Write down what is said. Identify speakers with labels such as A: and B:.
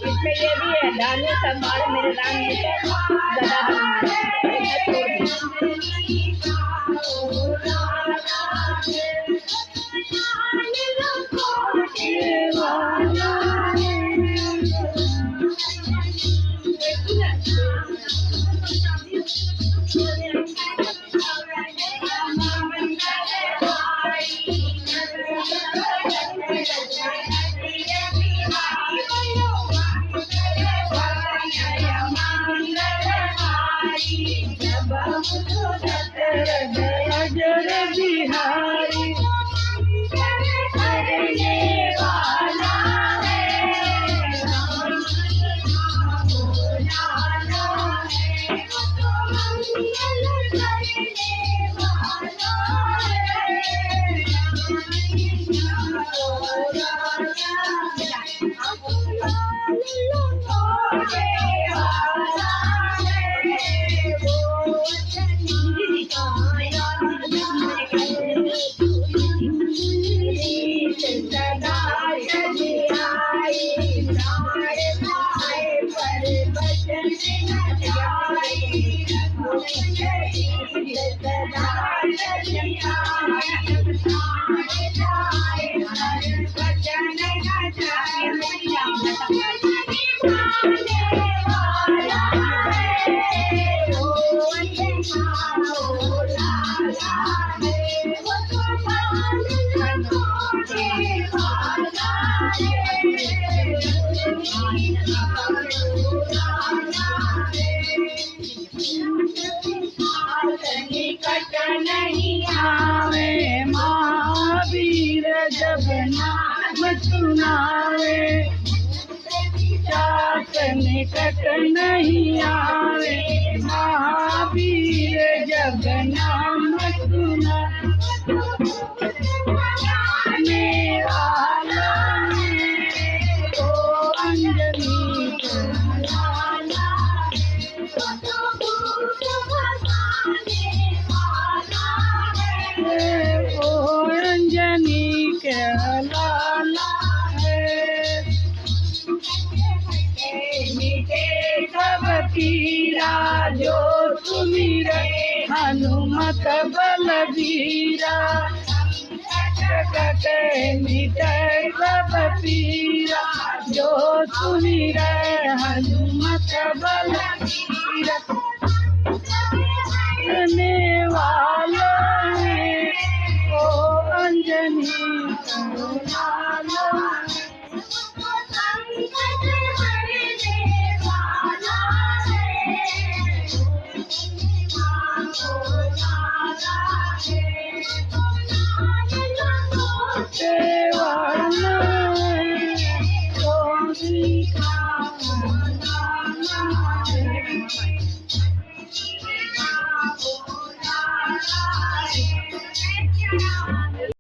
A: इसमें ये भी है, धान्य संभाल मेरे राम जी का गदा अजर बिहारी करने वाला है, निकट नहीं आवे महावीर जब नाम सुनावे, चाक निकट नहीं आवे महावीर जब नाम सुनावे वाला है, ओ अंजनी के लाला, ओ अंजनी के लाला है। मीठे सब पीरा जो सुमिरे हनुमत बलबीरा, मीठे सब पीरा जो सुमिरे हनुमत बलबीरा, करने वाला है, ओ अंजनी का